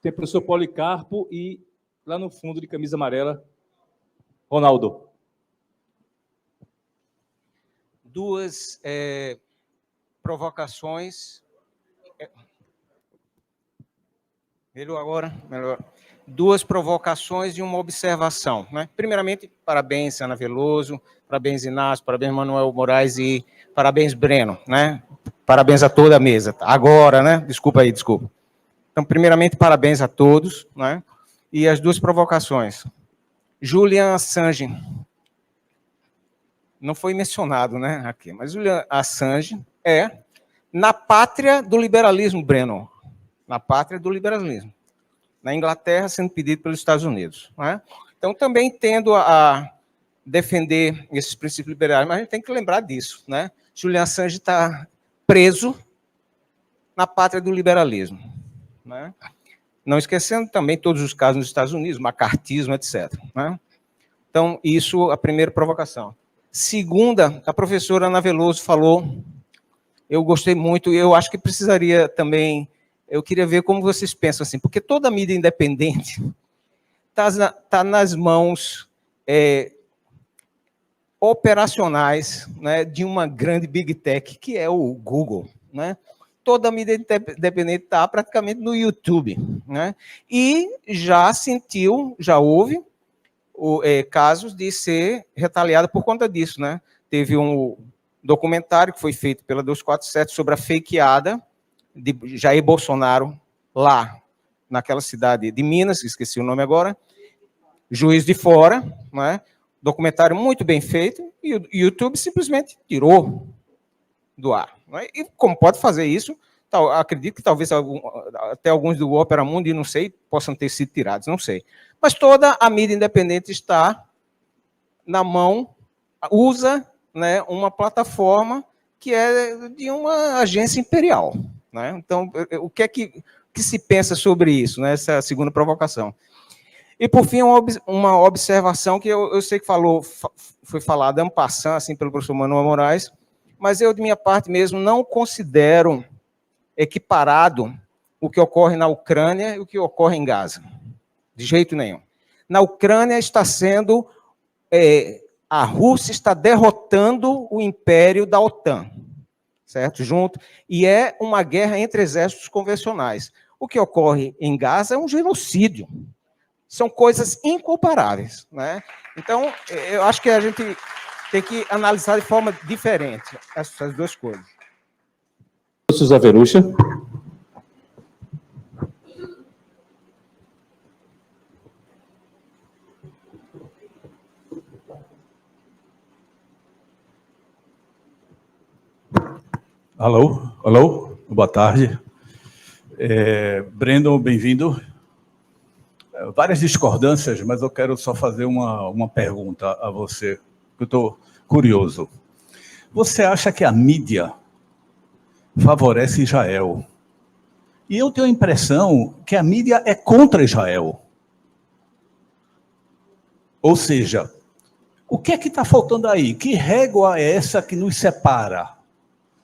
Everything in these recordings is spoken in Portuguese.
tem o professor Policarpo e, lá no fundo, de camisa amarela, Ronaldo. Duas provocações. Melhor agora? Melhor. Duas provocações e uma observação, né? Primeiramente, parabéns, Ana Veloso, parabéns, Inácio, parabéns, Manuel Moraes e parabéns, Breno, né? Parabéns a toda a mesa. Agora, né? Desculpa. Então, primeiramente, parabéns a todos, né? E as duas provocações. Julian Assange. Não foi mencionado, né, aqui, mas Julian Assange é na pátria do liberalismo, Breno. Na pátria do liberalismo. Na Inglaterra, sendo pedido pelos Estados Unidos. Né? Então, também tendo a defender esses princípios liberais, mas a gente tem que lembrar disso. Né? Julian Assange está preso na pátria do liberalismo. Né? Não esquecendo também todos os casos nos Estados Unidos, macartismo, etc. Né? Então, isso, a primeira provocação. Segunda, a professora Ana Veloso falou, eu gostei muito, eu acho que precisaria também, eu queria ver como vocês pensam assim, porque toda a mídia independente está nas mãos operacionais, né, de uma grande Big Tech, que é o Google. Né? Toda a mídia independente está praticamente no YouTube. Né? E já houve casos de ser retaliada por conta disso. Né? Teve um documentário que foi feito pela 247 sobre a fakeada de Jair Bolsonaro lá, naquela cidade de Minas, esqueci o nome agora, Juiz de Fora, né? Documentário muito bem feito, e o YouTube simplesmente tirou do ar. Né? E como pode fazer isso, acredito que talvez até alguns do Opera Mundi, não sei, possam ter sido tirados, não sei. Mas toda a mídia independente está na mão, usa, né, uma plataforma que é de uma agência imperial. Né? Então, o que é que se pensa sobre isso, né? Essa segunda provocação. E, por fim, uma observação que eu sei que foi falada en passant, assim, pelo professor Manuel Moraes, mas eu, de minha parte mesmo, não considero equiparado o que ocorre na Ucrânia e o que ocorre em Gaza. De jeito nenhum. Na Ucrânia está sendo... a Rússia está derrotando o império da OTAN, certo? Junto. E é uma guerra entre exércitos convencionais. O que ocorre em Gaza é um genocídio. São coisas incomparáveis. Né? Então, eu acho que a gente tem que analisar de forma diferente essas duas coisas. José Verucha. Alô, boa tarde. Breno, bem-vindo. Várias discordâncias, mas eu quero só fazer uma pergunta a você, que eu estou curioso. Você acha que a mídia favorece Israel? E eu tenho a impressão que a mídia é contra Israel. Ou seja, o que é que está faltando aí? Que régua é essa que nos separa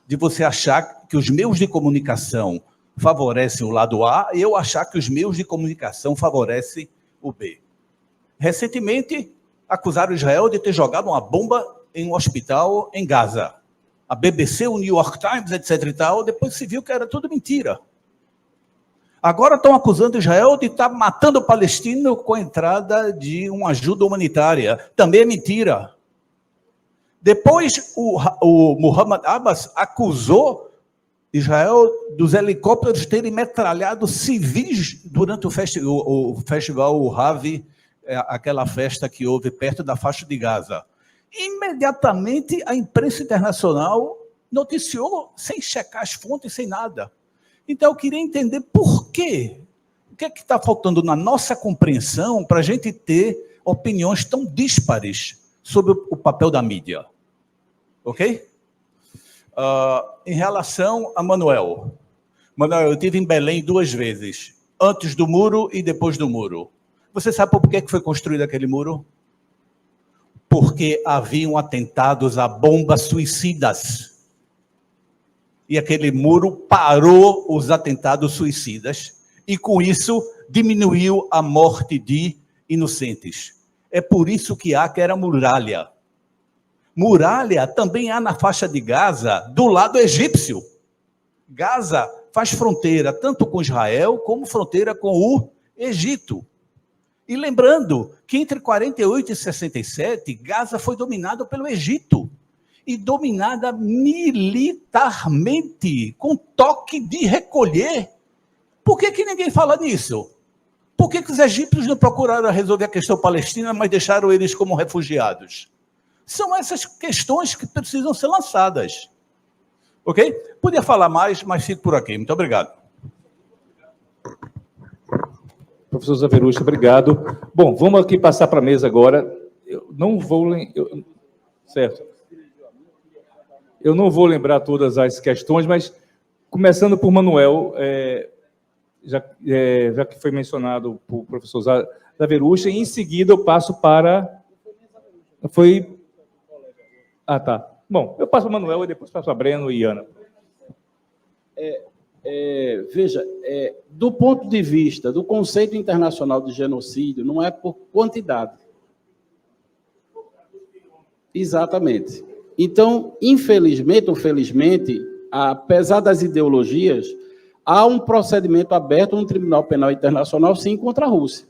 de você achar que os meios de comunicação favorecem o lado A e eu achar que os meios de comunicação favorecem o B? Recentemente, acusaram Israel de ter jogado uma bomba em um hospital em Gaza. A BBC, o New York Times, etc. e tal, depois se viu que era tudo mentira. Agora estão acusando Israel de estar matando o palestino com a entrada de uma ajuda humanitária. Também é mentira. Depois, o Muhammad Abbas acusou Israel dos helicópteros terem metralhado civis durante o festival Ravi, aquela festa que houve perto da faixa de Gaza. Imediatamente, a imprensa internacional noticiou, sem checar as fontes, sem nada. Então, eu queria entender por quê. O que é que está faltando na nossa compreensão para a gente ter opiniões tão díspares sobre o papel da mídia. Ok? Em relação a Manuel. Manuel, eu estive em Belém 2 vezes, antes do muro e depois do muro. Você sabe por que foi construído aquele muro? Porque haviam atentados a bombas suicidas. E aquele muro parou os atentados suicidas. e, com isso, diminuiu a morte de inocentes. É por isso que há aquela muralha. Muralha também há na faixa de Gaza, do lado egípcio. Gaza faz fronteira tanto com Israel, como fronteira com o Egito. E lembrando que entre 48 e 67, Gaza foi dominada pelo Egito. E dominada militarmente, com toque de recolher. Por que ninguém fala nisso? Por que os egípcios não procuraram resolver a questão palestina, mas deixaram eles como refugiados? São essas questões que precisam ser lançadas. Ok? Podia falar mais, mas fico por aqui. Muito obrigado. Professor Zaverucha, obrigado. Bom, vamos aqui passar para a mesa agora. Eu não vou... Certo. Eu não vou lembrar todas as questões, mas começando por Manuel, já que foi mencionado por professor Zaverucha, e em seguida eu passo para... Foi... Ah, tá. Bom, eu passo para Manuel e depois passo para Breno e Ana. Veja, do ponto de vista do conceito internacional de genocídio, não é por quantidade. Exatamente. Então, infelizmente ou felizmente, apesar das ideologias, há um procedimento aberto no Tribunal Penal Internacional, sim, contra a Rússia.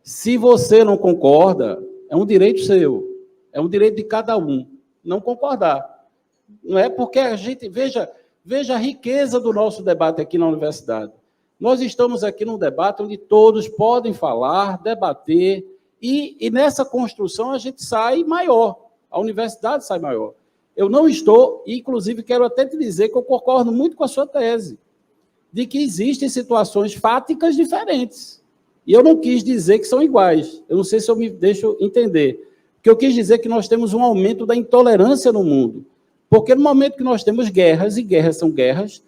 Se você não concorda, é um direito seu, é um direito de cada um não concordar. Não é porque a gente... Veja a riqueza do nosso debate aqui na universidade. Nós estamos aqui num debate onde todos podem falar, debater, e nessa construção a gente sai maior, a universidade sai maior. Eu não estou, inclusive quero até te dizer que eu concordo muito com a sua tese, de que existem situações fáticas diferentes. E eu não quis dizer que são iguais. Eu não sei se eu me deixo entender. Porque eu quis dizer que nós temos um aumento da intolerância no mundo. Porque no momento que nós temos guerras, e guerras são guerras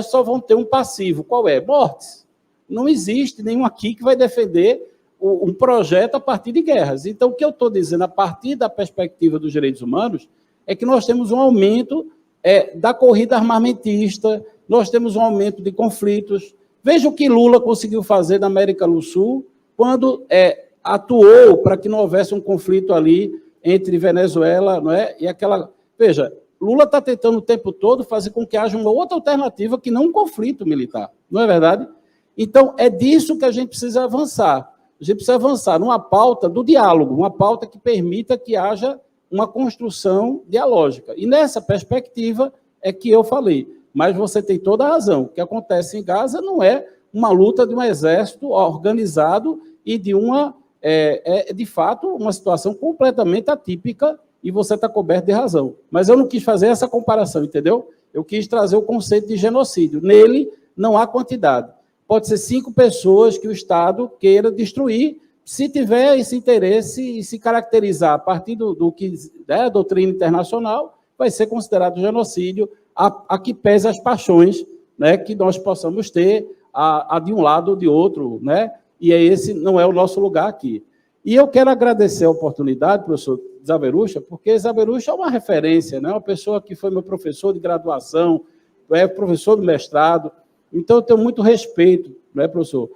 só vão ter um passivo. Qual é? Mortes. Não existe nenhum aqui que vai defender um projeto a partir de guerras. Então, o que eu estou dizendo, a partir da perspectiva dos direitos humanos, é que nós temos um aumento da corrida armamentista, nós temos um aumento de conflitos. Veja o que Lula conseguiu fazer na América do Sul, quando atuou para que não houvesse um conflito ali entre Venezuela, não é? E aquela... Veja, Lula está tentando o tempo todo fazer com que haja uma outra alternativa que não um conflito militar, não é verdade? Então, é disso que a gente precisa avançar. A gente precisa avançar numa pauta do diálogo, uma pauta que permita que haja uma construção dialógica. E nessa perspectiva é que eu falei. Mas você tem toda a razão. O que acontece em Gaza não é uma luta de um exército organizado e de de fato, uma situação completamente atípica, e você está coberto de razão. Mas eu não quis fazer essa comparação, entendeu? Eu quis trazer o conceito de genocídio. Nele, não há quantidade. Pode ser 5 pessoas que o Estado queira destruir, se tiver esse interesse e se caracterizar a partir do que a doutrina internacional, vai ser considerado genocídio, a que pese as paixões, né, que nós possamos ter, a de um lado ou de outro, né? E esse não é o nosso lugar aqui. E eu quero agradecer a oportunidade, professor Zaverucha, porque Zaverucha é uma referência, né? Uma pessoa que foi meu professor de graduação, professor de mestrado, então eu tenho muito respeito, né, professor?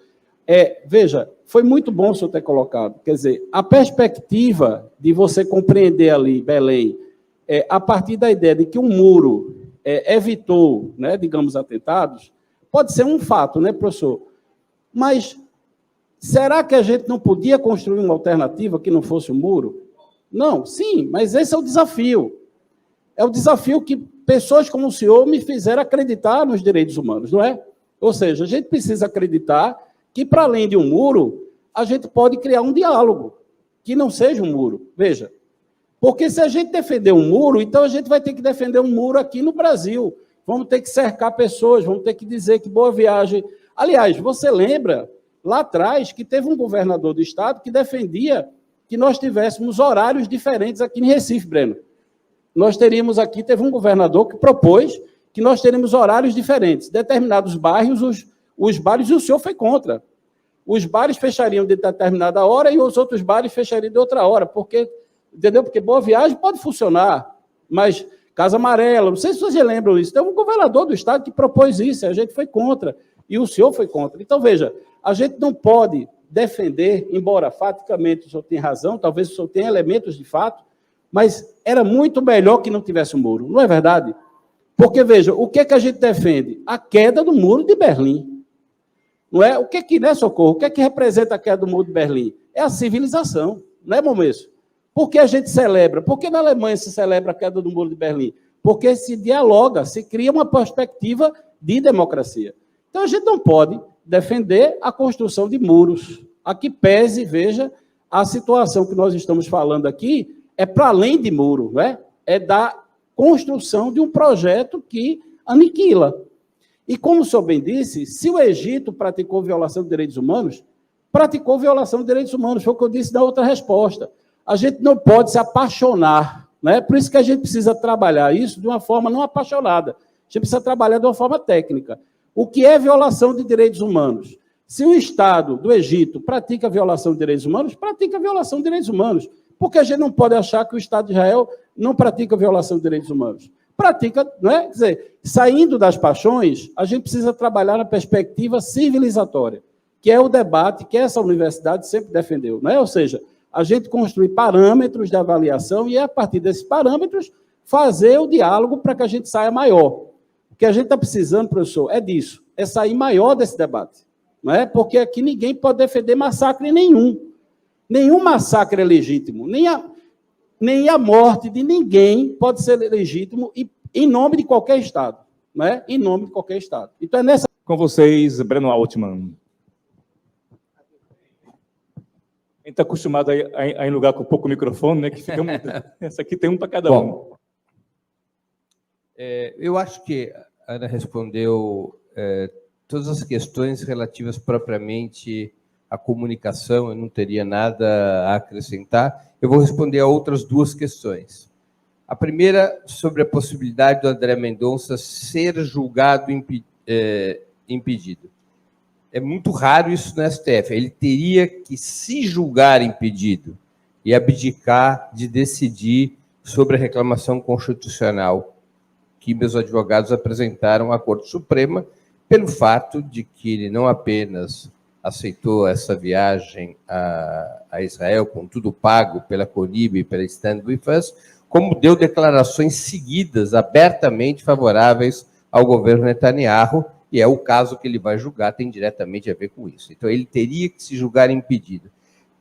Veja, foi muito bom o senhor ter colocado, quer dizer, a perspectiva de você compreender ali, Belém, a partir da ideia de que um muro evitou, né, digamos, atentados, pode ser um fato, né, professor? Mas será que a gente não podia construir uma alternativa que não fosse o muro? Não, sim, mas esse é o desafio. É o desafio que pessoas como o senhor me fizeram acreditar nos direitos humanos, não é? Ou seja, a gente precisa acreditar que, para além de um muro, a gente pode criar um diálogo, que não seja um muro. Veja, porque se a gente defender um muro, então a gente vai ter que defender um muro aqui no Brasil. Vamos ter que cercar pessoas, vamos ter que dizer que boa viagem. Aliás, você lembra, lá atrás, que teve um governador do estado que defendia que nós tivéssemos horários diferentes aqui em Recife, Breno. Nós teríamos aqui, teve um governador que propôs que nós teríamos horários diferentes. Determinados bairros, os bares, e o senhor foi contra. Os bares fechariam de determinada hora e os outros bares fechariam de outra hora, porque, entendeu? Porque boa viagem pode funcionar, mas Casa Amarela, não sei se vocês lembram isso, tem um governador do estado que propôs isso, a gente foi contra. E o senhor foi contra. Então, veja, a gente não pode defender, embora faticamente o senhor tenha razão, talvez o senhor tenha elementos de fato, mas era muito melhor que não tivesse um muro, não é verdade? Porque, veja, o que é que a gente defende? A queda do muro de Berlim. Não é? O que é que, né, Socorro? O que é que representa a queda do muro de Berlim? É a civilização, não é, Momesso? Por que a gente celebra? Por que na Alemanha se celebra a queda do muro de Berlim? Porque se dialoga, se cria uma perspectiva de democracia. Então, a gente não pode defender a construção de muros. A que pese, veja, a situação que nós estamos falando aqui é para além de muro, não é? É da construção de um projeto que aniquila. E como o senhor bem disse, se o Egito praticou violação de direitos humanos, praticou violação de direitos humanos, foi o que eu disse na outra resposta. A gente não pode se apaixonar, né? Por isso que a gente precisa trabalhar isso de uma forma não apaixonada. A gente precisa trabalhar de uma forma técnica. O que é violação de direitos humanos? Se o Estado do Egito pratica violação de direitos humanos, pratica violação de direitos humanos. Porque a gente não pode achar que o Estado de Israel não pratica violação de direitos humanos. Pratica, não é? Quer dizer, saindo das paixões, a gente precisa trabalhar na perspectiva civilizatória, que é o debate que essa universidade sempre defendeu, não é? Ou seja, a gente construir parâmetros de avaliação e, a partir desses parâmetros, fazer o diálogo para que a gente saia maior. O que a gente está precisando, professor, é disso, é sair maior desse debate, não é? Porque aqui ninguém pode defender massacre nenhum. Nenhum massacre é legítimo, nem a morte de ninguém pode ser legítimo em nome de qualquer Estado, não é? Em nome de qualquer Estado. Então é nessa... Com vocês, Breno Altman. A gente está acostumado a ir em lugar com pouco microfone, né? Que fica essa aqui tem um para cada um. Eu acho que a Ana respondeu todas as questões relativas propriamente à comunicação, eu não teria nada a acrescentar. Eu vou responder a outras duas questões. A primeira, sobre a possibilidade do André Mendonça ser julgado impedido. É muito raro isso no STF. Ele teria que se julgar impedido e abdicar de decidir sobre a reclamação constitucional que meus advogados apresentaram à Corte Suprema, pelo fato de que ele não apenas aceitou essa viagem a Israel, com tudo pago pela Conib e pela Stand With Us, como deu declarações seguidas, abertamente favoráveis ao governo Netanyahu, e é o caso que ele vai julgar, tem diretamente a ver com isso. Então, ele teria que se julgar impedido.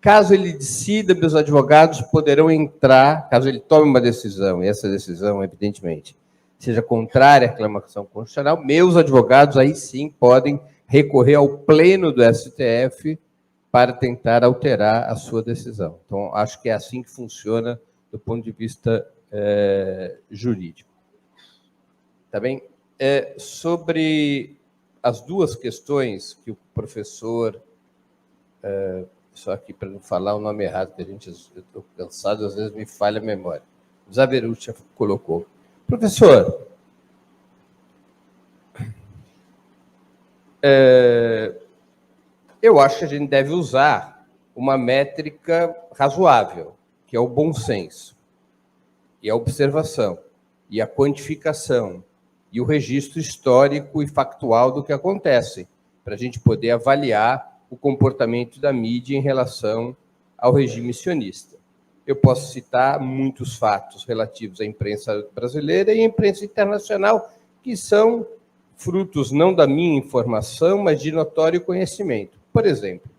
Caso ele decida, meus advogados poderão entrar, caso ele tome uma decisão, e essa decisão, evidentemente, seja contrária à reclamação constitucional, meus advogados aí sim podem recorrer ao pleno do STF para tentar alterar a sua decisão. Então, acho que é assim que funciona do ponto de vista jurídico. Tá bem? Sobre as duas questões que o professor, só aqui para não falar o nome errado, que eu estou cansado, às vezes me falha a memória, Zaverucci colocou. Professor, eu acho que a gente deve usar uma métrica razoável, que é o bom senso, e a observação, e a quantificação, e o registro histórico e factual do que acontece, para a gente poder avaliar o comportamento da mídia em relação ao regime sionista. Eu posso citar muitos fatos relativos à imprensa brasileira e à imprensa internacional, que são frutos não da minha informação, mas de notório conhecimento. Por exemplo,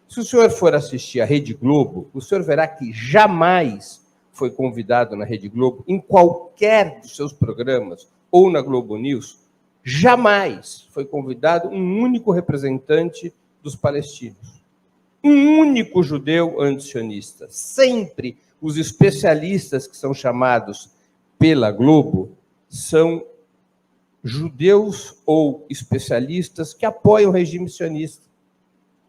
se o senhor for assistir à Rede Globo, o senhor verá que jamais foi convidado na Rede Globo, em qualquer dos seus programas, ou na Globo News, jamais foi convidado um único representante dos palestinos. Um único judeu antisionista. Sempre os especialistas que são chamados pela Globo são judeus ou especialistas que apoiam o regime sionista.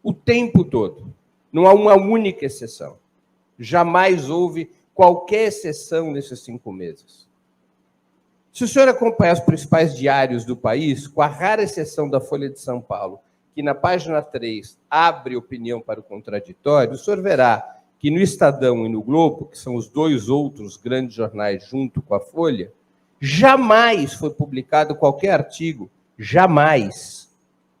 O tempo todo. Não há uma única exceção. Jamais houve qualquer exceção nesses 5 meses. Se o senhor acompanhar os principais diários do país, com a rara exceção da Folha de São Paulo, que na página 3 abre opinião para o contraditório, o senhor verá que no Estadão e no Globo, que são os 2 outros grandes jornais junto com a Folha, jamais foi publicado qualquer artigo, jamais,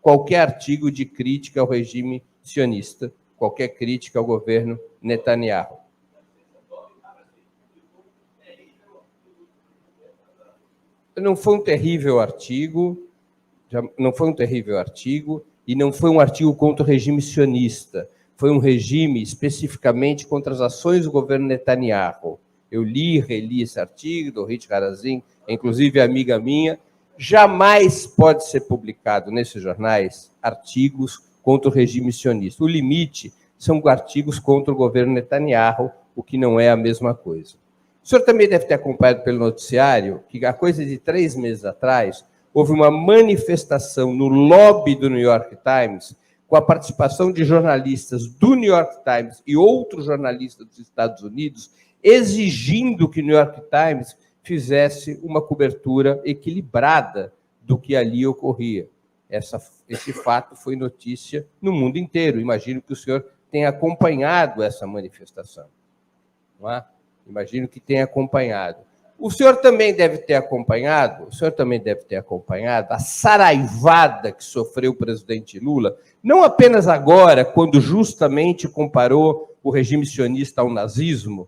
qualquer artigo de crítica ao regime sionista, qualquer crítica ao governo Netanyahu. Não foi um terrível artigo, e não foi um artigo contra o regime sionista, foi um regime especificamente contra as ações do governo Netanyahu. Eu li e reli esse artigo, do Rit Harazin, inclusive amiga minha. Jamais pode ser publicado nesses jornais artigos contra o regime sionista. O limite são artigos contra o governo Netanyahu, o que não é a mesma coisa. O senhor também deve ter acompanhado pelo noticiário que, há coisa de 3 meses atrás, houve uma manifestação no lobby do New York Times, com a participação de jornalistas do New York Times e outros jornalistas dos Estados Unidos, exigindo que o New York Times fizesse uma cobertura equilibrada do que ali ocorria. Esse fato foi notícia no mundo inteiro. Imagino que o senhor tenha acompanhado essa manifestação. Não é? Imagino que tenha acompanhado. O senhor também deve ter acompanhado a saraivada que sofreu o presidente Lula, não apenas agora, quando justamente comparou o regime sionista ao nazismo,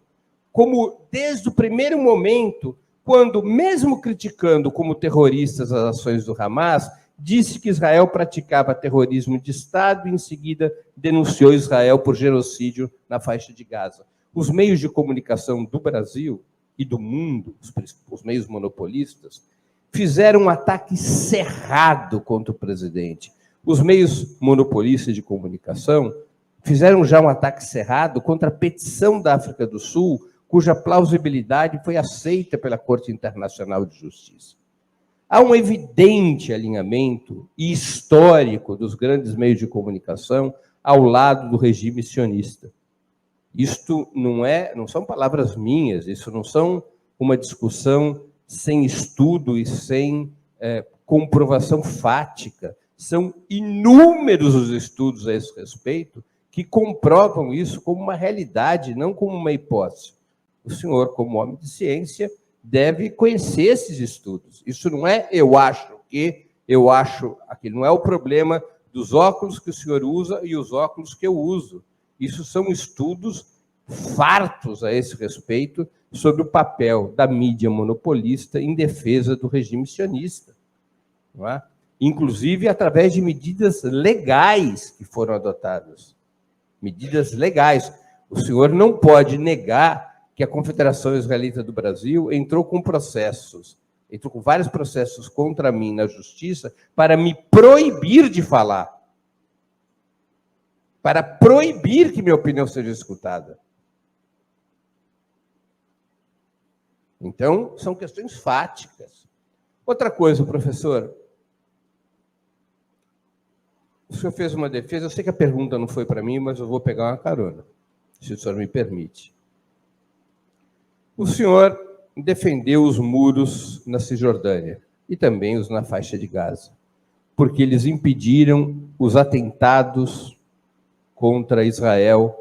como desde o primeiro momento, quando, mesmo criticando como terroristas as ações do Hamas, disse que Israel praticava terrorismo de Estado e, em seguida, denunciou Israel por genocídio na faixa de Gaza. Os meios de comunicação do Brasil e do mundo, os meios monopolistas, fizeram um ataque cerrado contra o presidente. Os meios monopolistas de comunicação fizeram já um ataque cerrado contra a petição da África do Sul, cuja plausibilidade foi aceita pela Corte Internacional de Justiça. Há um evidente alinhamento histórico dos grandes meios de comunicação ao lado do regime sionista. Isto não são palavras minhas, isso não são uma discussão sem estudo e sem comprovação fática. São inúmeros os estudos a esse respeito que comprovam isso como uma realidade, não como uma hipótese. O senhor, como homem de ciência, deve conhecer esses estudos. Isso não é eu acho aquilo, não é o problema dos óculos que o senhor usa e os óculos que eu uso. Isso são estudos fartos a esse respeito sobre o papel da mídia monopolista em defesa do regime sionista, não é? Inclusive através de medidas legais que foram adotadas. Medidas legais. O senhor não pode negar que a Confederação Israelita do Brasil entrou com vários processos contra mim na justiça para me proibir de falar, para proibir que minha opinião seja escutada. Então, são questões fáticas. Outra coisa, professor, o senhor fez uma defesa, eu sei que a pergunta não foi para mim, mas eu vou pegar uma carona, se o senhor me permite. O senhor defendeu os muros na Cisjordânia e também os na faixa de Gaza, porque eles impediram os atentados contra Israel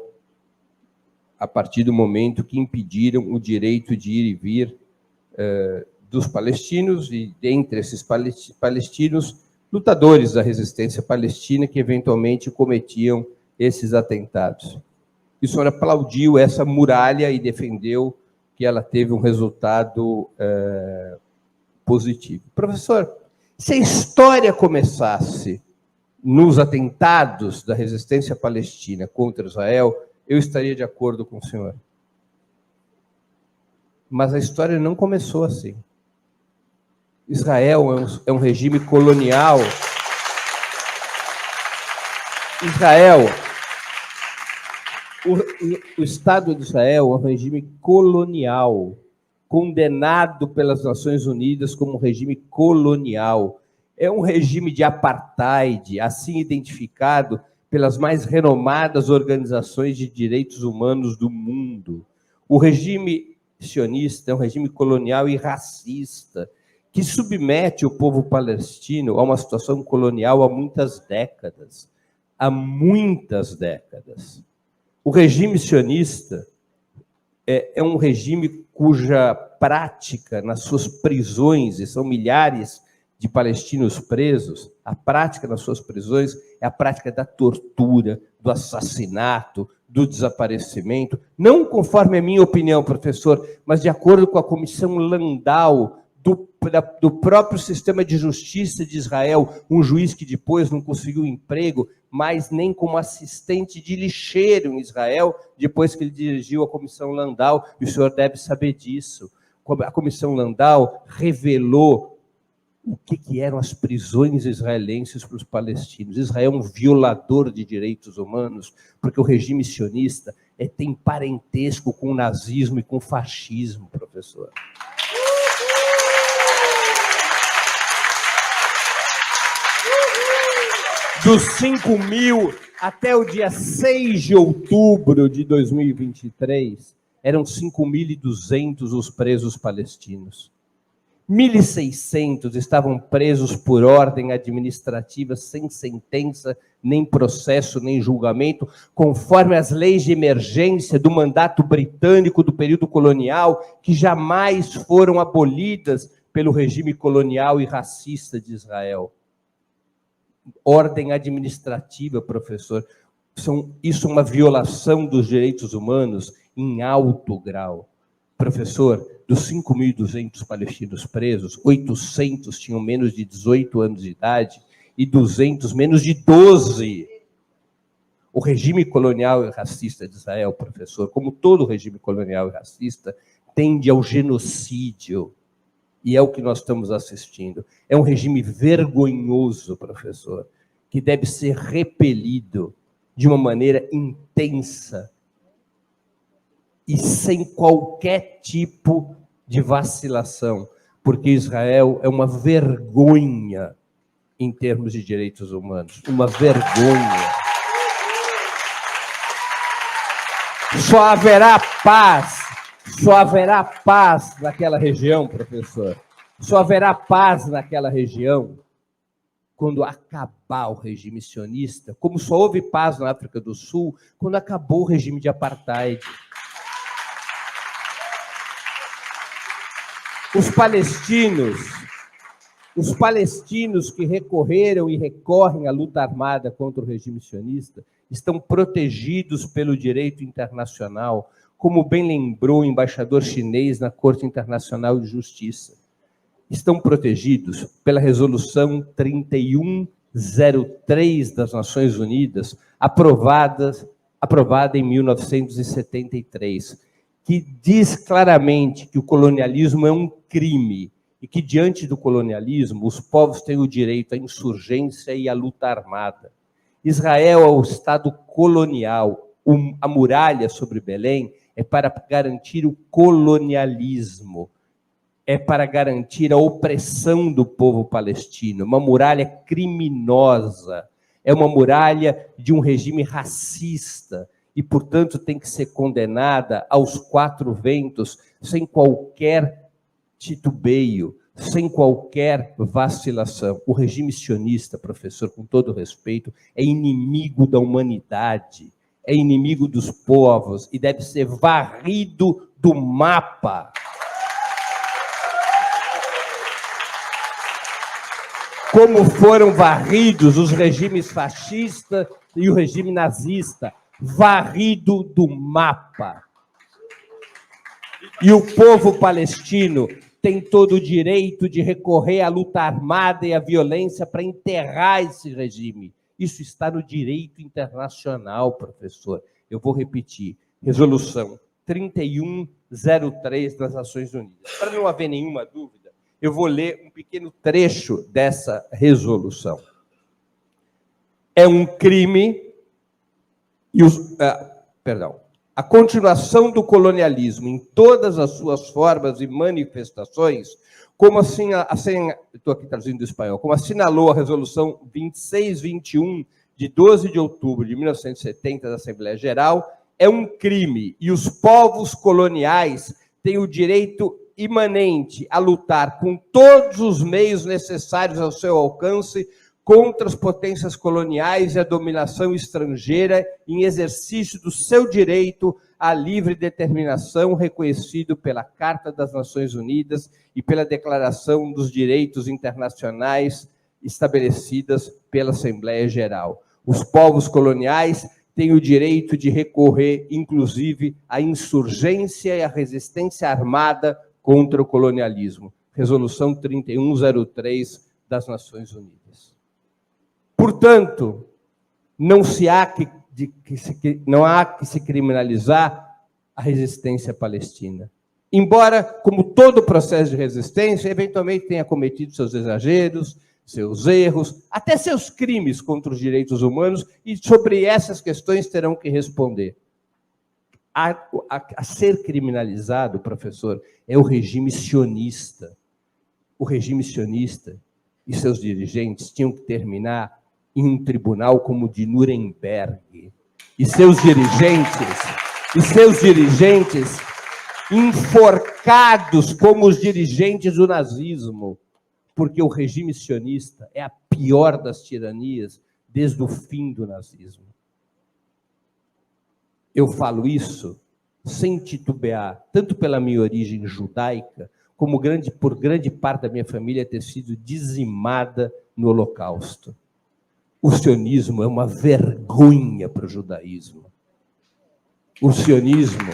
a partir do momento que impediram o direito de ir e vir dos palestinos e, dentre esses palestinos, lutadores da resistência palestina que eventualmente cometiam esses atentados. E o senhor aplaudiu essa muralha e defendeu que ela teve um resultado positivo. Professor, se a história começasse nos atentados da resistência palestina contra Israel, eu estaria de acordo com o senhor. Mas a história não começou assim. Israel é um regime colonial. O Estado de Israel é um regime colonial, condenado pelas Nações Unidas como um regime colonial. É um regime de apartheid, assim identificado pelas mais renomadas organizações de direitos humanos do mundo. O regime sionista é um regime colonial e racista, que submete o povo palestino a uma situação colonial há muitas décadas. Há muitas décadas. O regime sionista é um regime cuja prática nas suas prisões, e são milhares de palestinos presos, a prática nas suas prisões é a prática da tortura, do assassinato, do desaparecimento, não conforme a minha opinião, professor, mas de acordo com a Comissão Landau, do próprio sistema de justiça de Israel, um juiz que depois não conseguiu emprego, mas nem como assistente de lixeiro em Israel, depois que ele dirigiu a Comissão Landau, e o senhor deve saber disso. A Comissão Landau revelou o que eram as prisões israelenses para os palestinos. Israel é um violador de direitos humanos, porque o regime sionista tem parentesco com o nazismo e com o fascismo, professor. Dos 5.000 até o dia 6 de outubro de 2023, eram 5.200 os presos palestinos. 1.600 estavam presos por ordem administrativa, sem sentença, nem processo, nem julgamento, conforme as leis de emergência do mandato britânico do período colonial, que jamais foram abolidas pelo regime colonial e racista de Israel. Ordem administrativa, professor. Isso é uma violação dos direitos humanos em alto grau. Professor, dos 5.200 palestinos presos, 800 tinham menos de 18 anos de idade e 200 menos de 12. O regime colonial e racista de Israel, professor, como todo regime colonial e racista, tende ao genocídio. E é o que nós estamos assistindo. É um regime vergonhoso, professor, que deve ser repelido de uma maneira intensa e sem qualquer tipo de vacilação, porque Israel é uma vergonha em termos de direitos humanos, uma vergonha. Só haverá paz naquela região, professor. Só haverá paz naquela região quando acabar o regime sionista, como só houve paz na África do Sul quando acabou o regime de apartheid. Os palestinos que recorreram e recorrem à luta armada contra o regime sionista estão protegidos pelo direito internacional, como bem lembrou o embaixador chinês na Corte Internacional de Justiça. Estão protegidos pela Resolução 3103 das Nações Unidas, aprovada em 1973, que diz claramente que o colonialismo é um crime e que, diante do colonialismo, os povos têm o direito à insurgência e à luta armada. Israel é o Estado colonial. A muralha sobre Belém é para garantir o colonialismo, é para garantir a opressão do povo palestino. Uma muralha criminosa, é uma muralha de um regime racista e, portanto, tem que ser condenada aos quatro ventos, sem qualquer titubeio, sem qualquer vacilação. O regime sionista, professor, com todo respeito, é inimigo da humanidade, é inimigo dos povos e deve ser varrido do mapa. Como foram varridos os regimes fascista e o regime nazista, varrido do mapa. E o povo palestino tem todo o direito de recorrer à luta armada e à violência para enterrar esse regime. Isso está no direito internacional, professor. Eu vou repetir. Resolução 3103 das Nações Unidas. Para não haver nenhuma dúvida, eu vou ler um pequeno trecho dessa resolução. É um crime a continuação do colonialismo em todas as suas formas e manifestações, como assim, estou aqui traduzindo do espanhol, como assinalou a Resolução 2621, de 12 de outubro de 1970, da Assembleia Geral, é um crime, e os povos coloniais têm o direito imanente a lutar com todos os meios necessários ao seu alcance contra as potências coloniais e a dominação estrangeira em exercício do seu direito à livre determinação reconhecido pela Carta das Nações Unidas e pela Declaração dos Direitos Internacionais estabelecidas pela Assembleia Geral. Os povos coloniais têm o direito de recorrer, inclusive, à insurgência e à resistência armada contra o colonialismo. Resolução 3103 das Nações Unidas. Portanto, não há que se criminalizar a resistência palestina. Embora, como todo processo de resistência, eventualmente tenha cometido seus exageros, seus erros, até seus crimes contra os direitos humanos, e sobre essas questões terão que responder. A ser criminalizado, professor, é o regime sionista. O regime sionista e seus dirigentes tinham que terminar em um tribunal como o de Nuremberg. E seus dirigentes enforcados como os dirigentes do nazismo, porque o regime sionista é a pior das tiranias desde o fim do nazismo. Eu falo isso sem titubear, tanto pela minha origem judaica, como por grande parte da minha família ter sido dizimada no Holocausto. O sionismo é uma vergonha para o judaísmo. O sionismo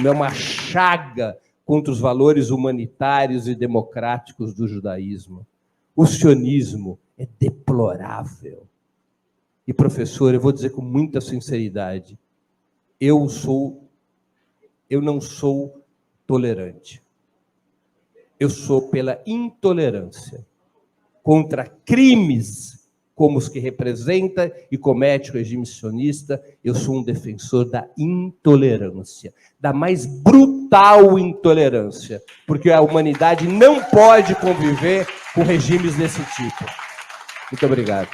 é uma chaga contra os valores humanitários e democráticos do judaísmo. O sionismo é deplorável. E, professor, eu vou dizer com muita sinceridade, eu não sou tolerante. Eu sou pela intolerância contra crimes como os que representa e comete o regime sionista. Eu sou um defensor da intolerância, da mais brutal intolerância, porque a humanidade não pode conviver com regimes desse tipo. Muito obrigado.